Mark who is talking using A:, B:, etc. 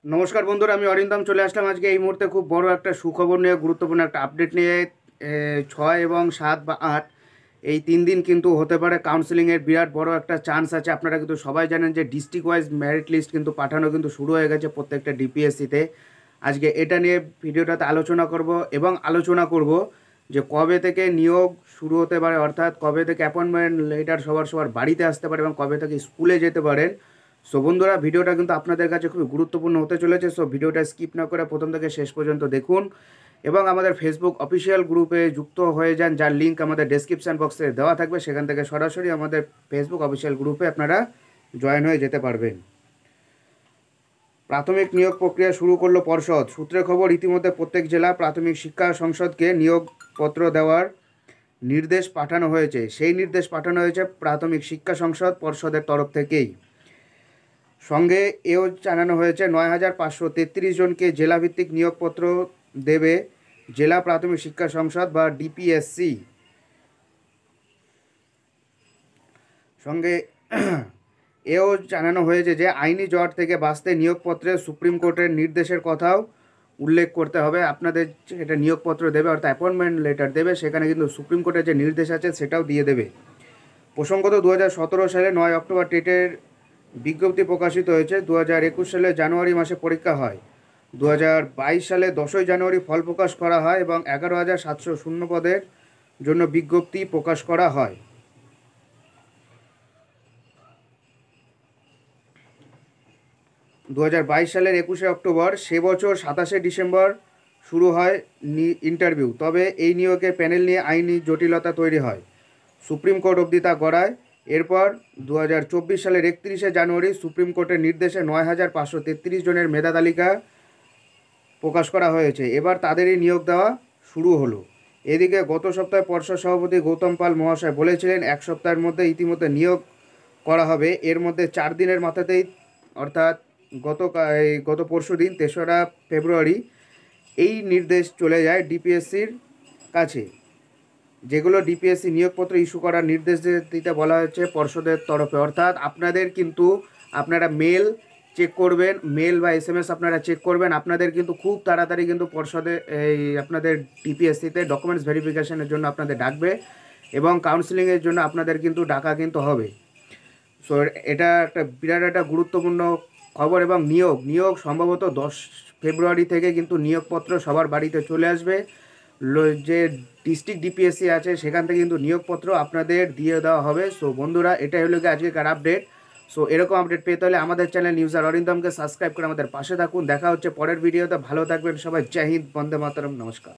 A: নমস্কার বন্ধুরা, আমি অরিন্দম চলে আসলাম আজকে এই মুহূর্তে খুব বড় একটা সুখবর নিয়ে, গুরুত্বপূর্ণ একটা আপডেট নিয়ে। 6 এবং 7 বা 8 এই 3 দিন কিন্তু হতে পারে কাউন্সিলিংয়ের বিরাট বড় একটা চান্স আছে। আপনারা কিন্তু সবাই জানেন যে ডিস্ট্রিক্ট ওয়াইজ মেরিট লিস্ট কিন্তু পাঠানো কিন্তু শুরু হয়ে গেছে প্রত্যেকটা ডিপিএসসিতে। আজকে এটা নিয়ে ভিডিওটাতে আলোচনা করব এবং আলোচনা করব যে কবে থেকে নিয়োগ শুরু হতে পারে, অর্থাৎ কবে থেকে অ্যাপয়েন্টমেন্ট লেটার সবার সবার বাড়িতে আসতে পারে এবং কবে থেকে স্কুলে যেতে পারেন। সো বন্ধুরা, ভিডিওটা কিন্তু আপনাদের কাছে খুবই গুরুত্বপূর্ণ হতে চলেছে। সো ভিডিওটা স্কিপ না করে প্রথম থেকে শেষ পর্যন্ত দেখুন এবং আমাদের ফেসবুক অফিসিয়াল গ্রুপে যুক্ত হয়ে যান, যার লিঙ্ক আমাদের ডেসক্রিপশান বক্সে দেওয়া থাকবে। সেখান থেকে সরাসরি আমাদের ফেসবুক অফিসিয়াল গ্রুপে আপনারা জয়েন হয়ে যেতে পারবেন। প্রাথমিক নিয়োগ প্রক্রিয়া শুরু করলো পর্ষদ। সূত্রে খবর, ইতিমধ্যে প্রত্যেক জেলা প্রাথমিক শিক্ষা সংসদকে নিয়োগপত্র দেওয়ার নির্দেশ পাঠানো হয়েছে। সেই নির্দেশ পাঠানো হয়েছে প্রাথমিক শিক্ষা সংসদ পর্ষদের তরফ থেকেই। সঙ্গে এও জানানো হয়েছে ৯,৫৩৩ জনকে জেলাভিত্তিক নিয়োগপত্র দেবে জেলা প্রাথমিক শিক্ষা সংসদ বা ডিপিএসসি। সঙ্গে এও জানানো হয়েছে যে আইনি জট থেকে বাঁচতে নিয়োগপত্রে সুপ্রিম কোর্টের নির্দেশের কথাও উল্লেখ করতে হবে। আপনাদের এটা নিয়োগপত্র দেবে অর্থাৎ অ্যাপয়েন্টমেন্ট লেটার দেবে, সেখানে কিন্তু সুপ্রিম কোর্টের যে নির্দেশ আছে সেটাও দিয়ে দেবে। প্রসঙ্গত 2017 সালে 9 অক্টোবর টেটের বিজ্ঞপ্তি প্রকাশিত হয়েছে। 2021 সালে জানুয়ারি মাসে পরীক্ষা হয়। 2022 সালে 10ই জানুয়ারি ফল প্রকাশ করা হয় এবং 11,700 শূন্য পদের জন্য বিজ্ঞপ্তি প্রকাশ করা হয়। দু সালের 21শে অক্টোবর, সে বছর 27শে ডিসেম্বর শুরু হয় ইন্টারভিউ। তবে এই নিয়োগে প্যানেল নিয়ে আইনি জটিলতা তৈরি হয়, সুপ্রিম কোর্ট অবধি তা গড়ায়। এরপর 2024 সালের 31শে জানুয়ারি সুপ্রিম কোর্টের নির্দেশে 9,533 জনের মেধা তালিকা প্রকাশ করা হয়েছে। এবার তাদেরই নিয়োগ দেওয়া শুরু হলো। এদিকে গত সপ্তাহে পর্ষদ সভাপতি গৌতম পাল মহাশয় বলেছিলেন 1 সপ্তাহের মধ্যে ইতিমধ্যে নিয়োগ করা হবে। এর মধ্যে 4 দিনের মাথাতেই, অর্থাৎ গত পরশু দিন 3রা ফেব্রুয়ারি এই নির্দেশ চলে যায় ডিপিএসসির কাছে, যেগুলো ডিপিএসসি নিয়োগপত্র ইস্যু করার নির্দেশ দিতে বলা হয়েছে পর্ষদের তরফে। অর্থাৎ আপনাদের কিন্তু আপনারা মেল চেক করবেন, মেল বা এসএমএস আপনারা চেক করবেন। আপনাদের কিন্তু খুব তাড়াতাড়ি কিন্তু পর্ষদে এই আপনাদের ডিপিএসসিতে ডকুমেন্টস ভেরিফিকেশনের জন্য আপনাদের ডাকবে এবং কাউন্সিলিংয়ের জন্য আপনাদের কিন্তু ডাকা কিন্তু হবে। সো এটা একটা বিরাট একটা গুরুত্বপূর্ণ খবর। এবং নিয়োগ সম্ভবত 10 ফেব্রুয়ারি থেকে কিন্তু নিয়োগপত্র সবার বাড়িতে চলে আসবে। যে ডিস্ট্রিক্ট ডিপিএসসি আছে সেখান থেকে কিন্তু নিয়োগপত্র আপনাদের দিয়ে দেওয়া হবে। সো বন্ধুরা, এটাই হলো কি আজকের আপডেট। সো এরকম আপডেট পেতে হলে আমাদের চ্যানেল নিউজার অরিন্দমকে সাবস্ক্রাইব করে আমাদের পাশে থাকুন। দেখা হচ্ছে পরের ভিডিওতে। ভালো থাকবেন সবাই। জয় হিন্দ, বন্দে মাতরম, নমস্কার।